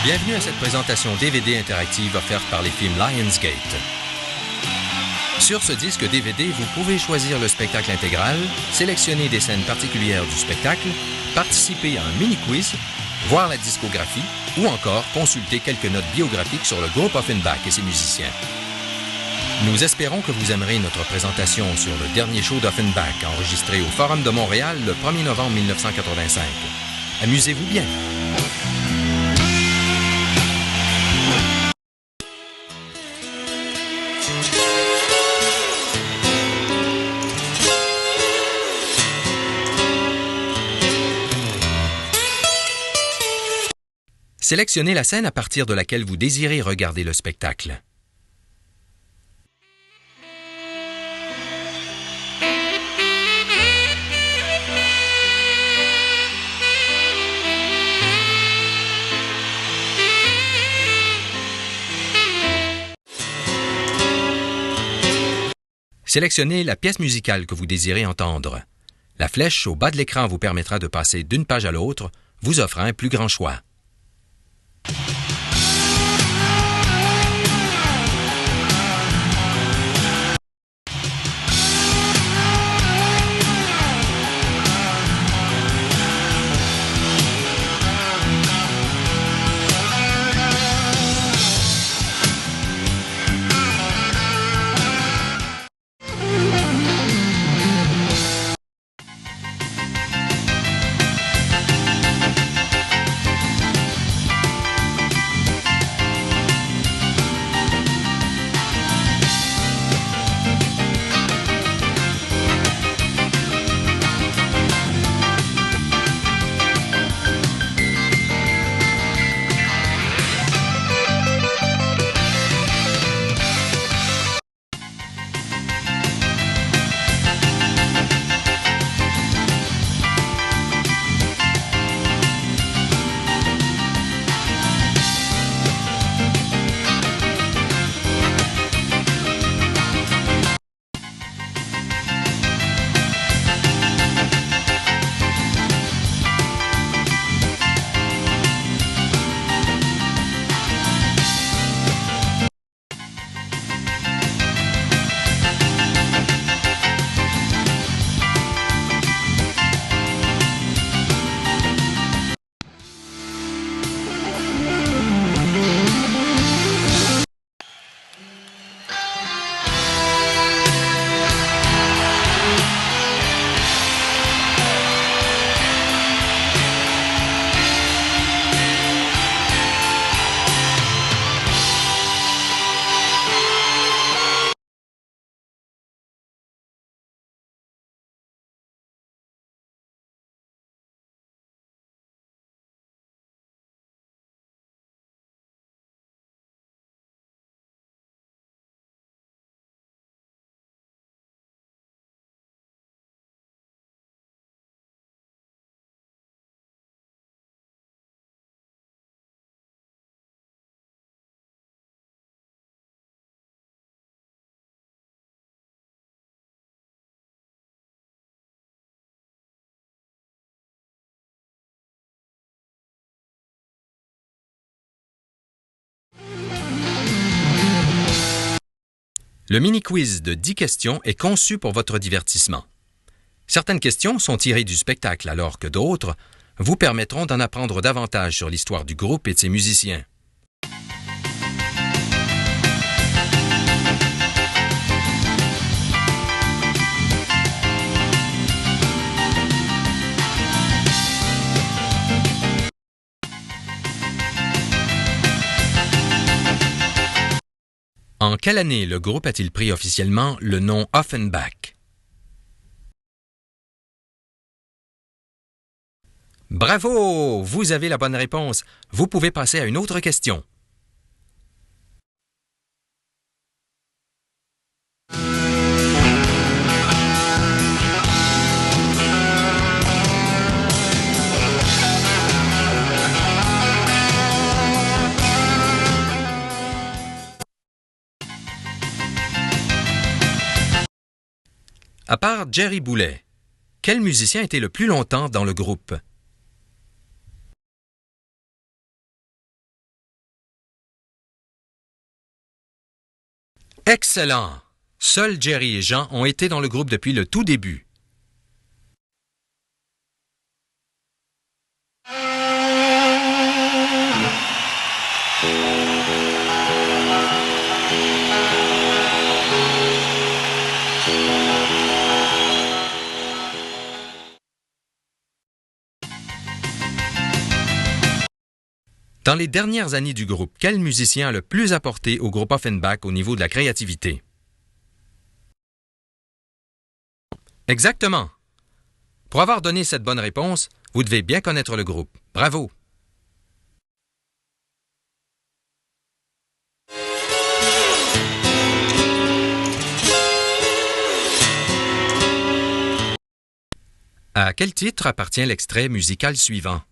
Bienvenue à cette présentation DVD interactive offerte par les films Lionsgate. Sur ce disque DVD, vous pouvez choisir le spectacle intégral, sélectionner des scènes particulières du spectacle, participer à un mini-quiz, voir la discographie ou encore consulter quelques notes biographiques sur le groupe Offenbach et ses musiciens. Nous espérons que vous aimerez notre présentation sur le dernier show d'Offenbach enregistré au Forum de Montréal le 1er novembre 1985. Amusez-vous bien! Sélectionnez la scène à partir de laquelle vous désirez regarder le spectacle. Sélectionnez la pièce musicale que vous désirez entendre. La flèche au bas de l'écran vous permettra de passer d'une page à l'autre, vous offrant un plus grand choix. Le mini-quiz de 10 questions est conçu pour votre divertissement. Certaines questions sont tirées du spectacle alors que d'autres vous permettront d'en apprendre davantage sur l'histoire du groupe et de ses musiciens. En quelle année le groupe a-t-il pris officiellement le nom Offenbach? Bravo! Vous avez la bonne réponse. Vous pouvez passer à une autre question. À part Jerry Boulet, quel musicien était le plus longtemps dans le groupe? Excellent! Seuls Jerry et Jean ont été dans le groupe depuis le tout début. Dans les dernières années du groupe, quel musicien a le plus apporté au groupe Offenbach au niveau de la créativité? Exactement. Pour avoir donné cette bonne réponse, vous devez bien connaître le groupe. Bravo! À quel titre appartient l'extrait musical suivant?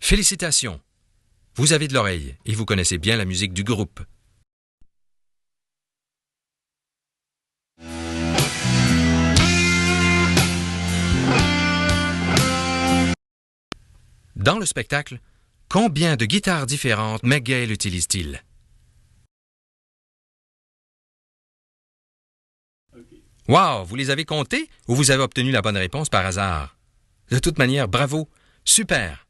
Félicitations! Vous avez de l'oreille et vous connaissez bien la musique du groupe. Dans le spectacle, combien de guitares différentes McGill utilise-t-il? Wow! Vous les avez comptées ou vous avez obtenu la bonne réponse par hasard? De toute manière, bravo! Super!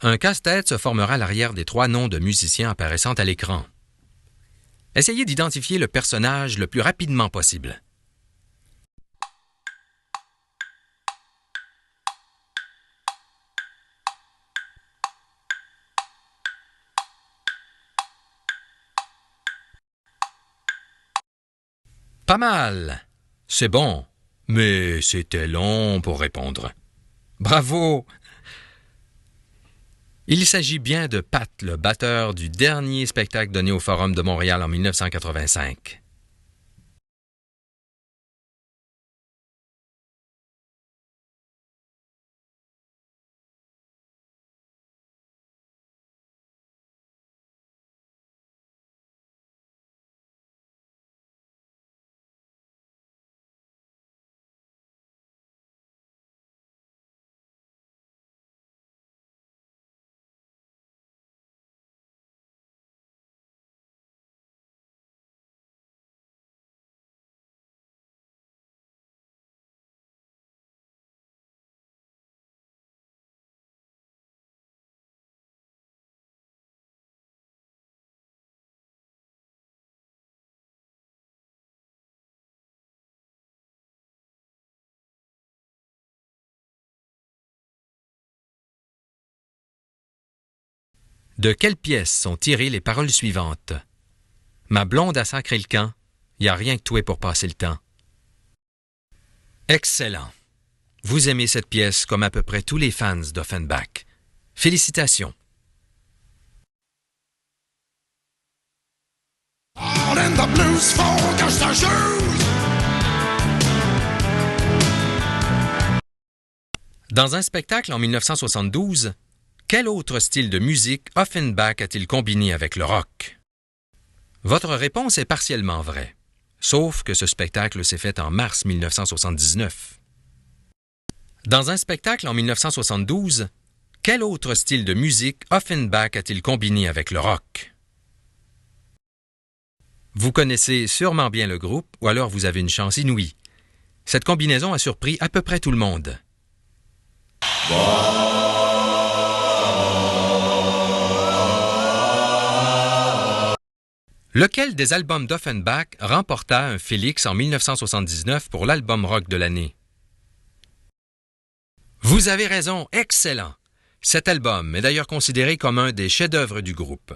Un casse-tête se formera à l'arrière des 3 noms de musiciens apparaissant à l'écran. Essayez d'identifier le personnage le plus rapidement possible. Pas mal. C'est bon, mais c'était long pour répondre. Bravo! Il s'agit bien de Pat, le batteur du dernier spectacle donné au Forum de Montréal en 1985. De quelle pièce sont tirées les paroles suivantes? Ma blonde a sacré le camp, y a rien que toi pour passer le temps. Excellent! Vous aimez cette pièce comme à peu près tous les fans d'Offenbach. Félicitations! All in the blues for just the shoes. Dans un spectacle en 1972, quel autre style de musique Offenbach a-t-il combiné avec le rock? Votre réponse est partiellement vraie, sauf que ce spectacle s'est fait en mars 1979. Dans un spectacle en 1972, quel autre style de musique Offenbach a-t-il combiné avec le rock? Vous connaissez sûrement bien le groupe, ou alors vous avez une chance inouïe. Cette combinaison a surpris à peu près tout le monde. Lequel des albums d'Offenbach remporta un Félix en 1979 pour l'album rock de l'année? Vous avez raison, excellent! Cet album est d'ailleurs considéré comme un des chefs-d'œuvre du groupe.